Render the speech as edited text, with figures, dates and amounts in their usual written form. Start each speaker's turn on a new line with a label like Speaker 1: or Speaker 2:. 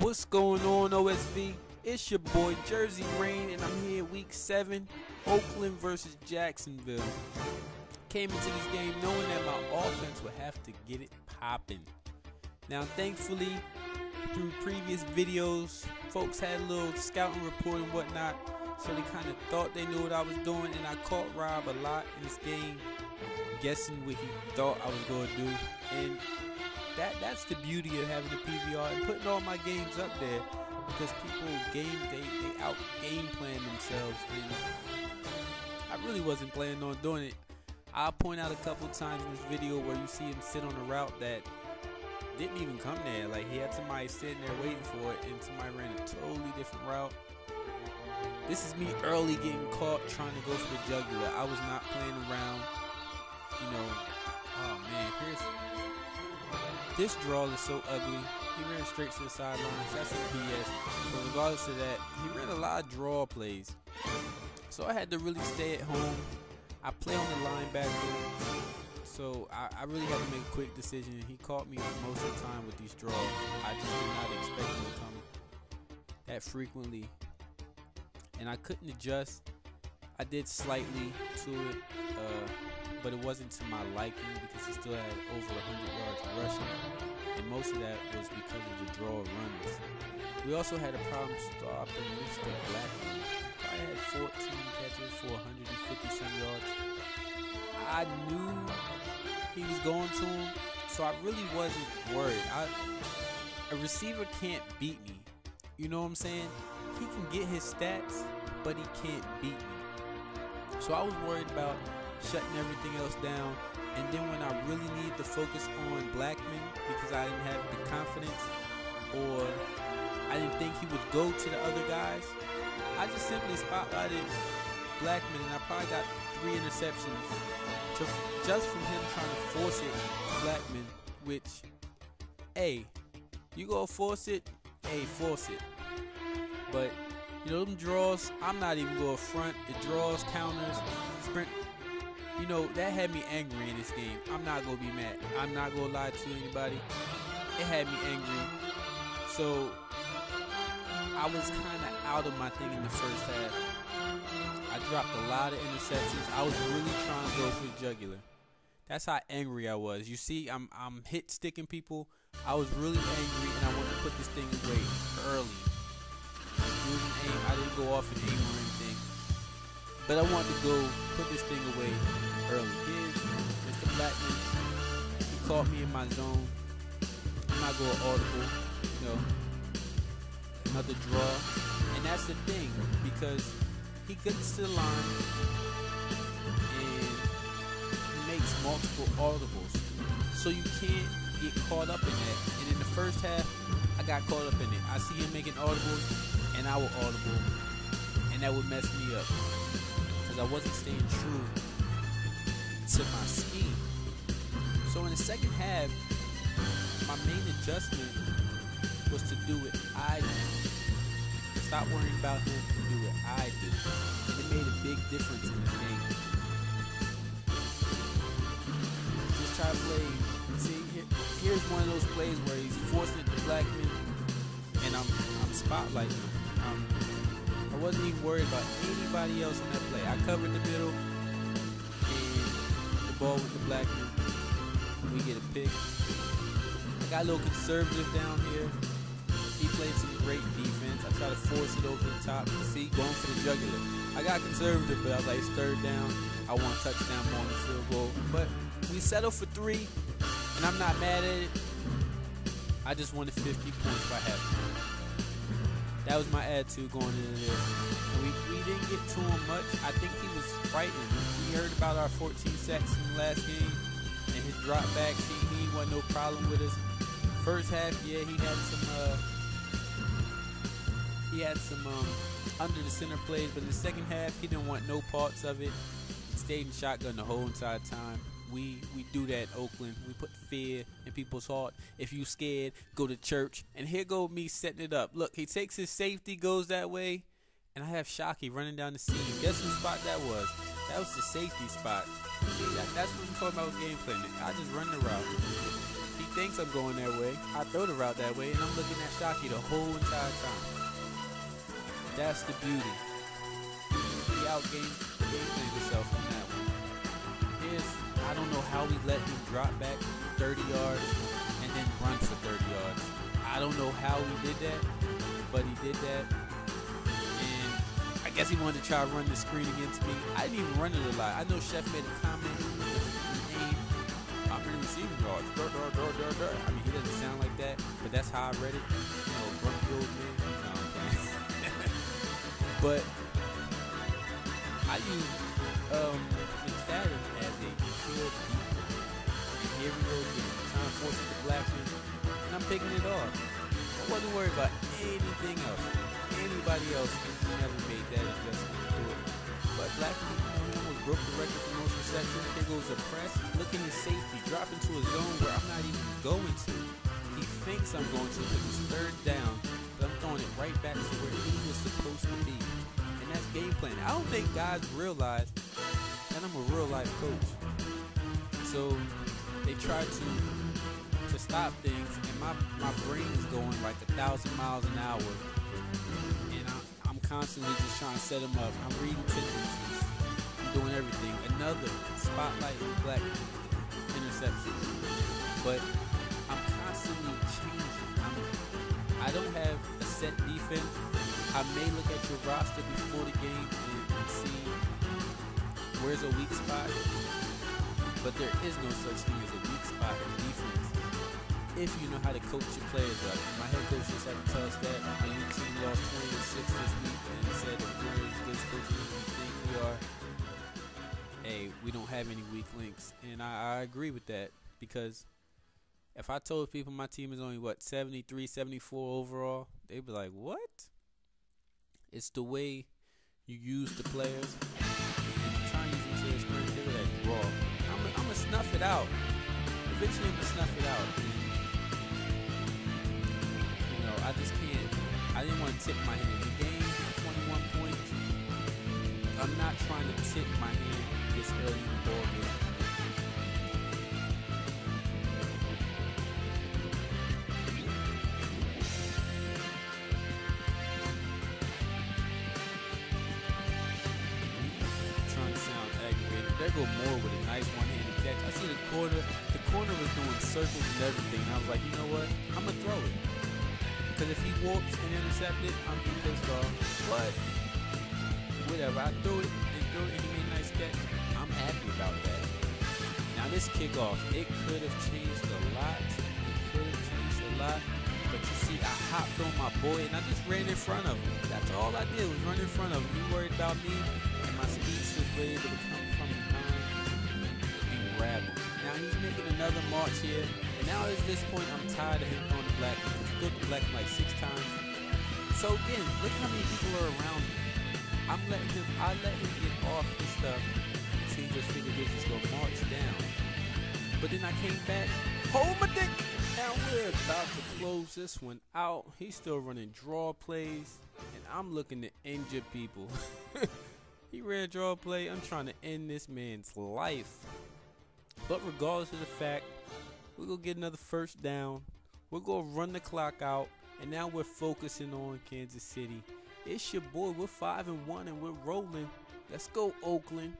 Speaker 1: What's going on, OSV? It's your boy Jersey Rain, and I'm here week 7, Oakland versus Jacksonville. Came into this game knowing that my offense would have to get it popping. Now, thankfully, through previous videos, folks had a little scouting report and whatnot, so they kind of thought they knew what I was doing, and I caught Rob a lot in this game, guessing what he thought I was going to do. And that's the beauty of having a PVR and putting all my games up there, because people they out game plan themselves, and I really wasn't planning on doing it. I'll point out a couple times in this video where you see him sit on a route that didn't even come there. Like, he had somebody sitting there waiting for it, and somebody ran a totally different route. This is me early getting caught trying to go for the jugular. I was not playing around. You know, oh man, this draw is so ugly. He ran straight to the sidelines. That's some BS. But regardless of that, he ran a lot of draw plays. So I had to really stay at home. I play on the linebacker, so I really had to make a quick decision. He caught me most of the time with these draws. I just did not expect him to come that frequently, and I couldn't adjust. I did slightly to it, but it wasn't to my liking, because he still had over 100 yards rushing, and most of that was because of the draw runs. We also had a problem stopping Mr. Blackman. I had 14 catches for 150 some yards. I knew he was going to him, so I really wasn't worried. A receiver can't beat me. You know what I'm saying? He can get his stats, but he can't beat me. So I was worried about shutting everything else down, and then when I really needed to focus on Blackman because I didn't have the confidence, or I didn't think he would go to the other guys, I just simply spotlighted Blackman, and I probably got 3 interceptions just from him trying to force it to Blackman, which, hey, you go force it, force it. But, you know, them draws, I'm not even going front. The draws, counters, sprint, you know, that had me angry in this game. I'm not going to be mad. I'm not going to lie to anybody. It had me angry. So I was kind of out of my thing in the first half. I dropped a lot of interceptions. I was really trying to go for the jugular. That's how angry I was. You see, I'm hit sticking people. I was really angry, and I wanted to put this thing away early. I didn't go off and aim or anything, but I wanted to go put this thing away early. Here's Mr. Blackman. He caught me in my zone. I'm not going audible, you know. Another draw, and that's the thing, because he gets to the line and he makes multiple audibles, so you can't get caught up in that. And in the first half, I got caught up in it. I see him making audibles, and I will audible, and that would mess me up because I wasn't staying true to my scheme. So in the second half, my main adjustment was to do what I do. Stop worrying about him and do what I do. And it made a big difference in this game. Just try to play. See, here's one of those plays where he's forcing it to Blackman, and I'm spotlighting him. I wasn't even worried about anybody else on that play. I covered the middle, and the ball went to Blackman, and we get a pick. I got a little conservative down here. He played some great defense. I tried to force it over the top. See, going for the jugular. I got conservative, but I was like, it's third down. I want a touchdown more on the field goal. But we settled for 3, and I'm not mad at it. I just wanted 50 points by halftime. That was my attitude going into this. And we didn't get to him much. I think he was frightened. He heard about our 14 sacks in the last game and his drop backs. He wasn't no problem with us. First half, yeah, he had some under the center plays, but in the second half, he didn't want no parts of it. He stayed in shotgun the whole entire time. We do that in Oakland. We put fear in people's heart. If you scared, go to church. And here go me setting it up. Look, he takes his safety, goes that way, and I have Shockey running down the seam. Guess whose spot that was? That was the safety spot. See, that's what I'm talking about with game planning. I just run the route. He thinks I'm going that way. I throw the route that way, and I'm looking at Shockey the whole entire time. That's the beauty. He outgained himself on that one. I don't know how we let him drop back 30 yards and then run for 30 yards. I don't know how he did that, but he did that. And I guess he wanted to try to run the screen against me. I didn't even run it a lot. I know Chef made a comment. I'm in receiving yards. I mean, he doesn't sound like that, but that's how I read it. You know, grumpy old man. No, I'm playing. But I use McFadden as a field keeper. And here we go again, trying to force it to Blackman, and I'm picking it off. I wasn't worried about anything else. Anybody else never made that adjustment to do it. But Blackman, almost broke the record for most receptions. There goes a press, looking at safety, drop into a zone where I'm not even going to. He thinks I'm going to because it's third down, but I'm throwing it right back to where he was supposed to be. And that's game plan. I don't think guys realize that I'm a real life coach. So they try to stop things, and my brain is going like 1,000 miles an hour, and I'm constantly just trying to set them up. I'm reading tendencies. I'm doing everything. Another spotlight black interception, but I'm constantly changing. I don't have a set defense. I may look at your roster before the game and see where's a weak spot, but there is no such thing as a weak spot in defense if you know how to coach your players up. My head coach just had to tell us that my new team lost 20-6 this week, and he said that we're as good as coaches as we think we are. Hey, we don't have any weak links, and I agree with that, because if I told people my team is only, 73, 74 overall, they'd be like, what? It's the way you use the players, and you try and use them to their strength. They're like, raw. I'm going to snuff it out. Eventually, I'm going to snuff it out. And, I just can't. I didn't want to tip my hand. The game, 21 points. I'm not trying to tip my hand this early in the ball game. There go Moore with a nice one-handed catch. I see the corner was doing circles and everything. And I was like, you know what? I'm going to throw it. Because if he walks and intercepted, I'm be pissed off. But whatever. I threw it and he made a nice catch. I'm happy about that. Now this kickoff, it could have changed a lot. But you see, I hopped on my boy and I just ran in front of him. That's all I did was run in front of him. He worried about me, and my speedsters were able to come from behind and grab him. Now he's making another march here, and now at this point I'm tired of him throwing the black, because he threw the black like 6 times. So again, look how many people are around him. I let him get off this stuff until he just figured he'd just go march down. But then I came back, hold my dick. Now we're about to close this one out. He's still running draw plays, and I'm looking to injure people. He ran a draw play. I'm trying to end this man's life. But regardless of the fact, we're going to get another first down. We're going to run the clock out, and now we're focusing on Kansas City. It's your boy. We're 5-1, and we're rolling. Let's go, Oakland.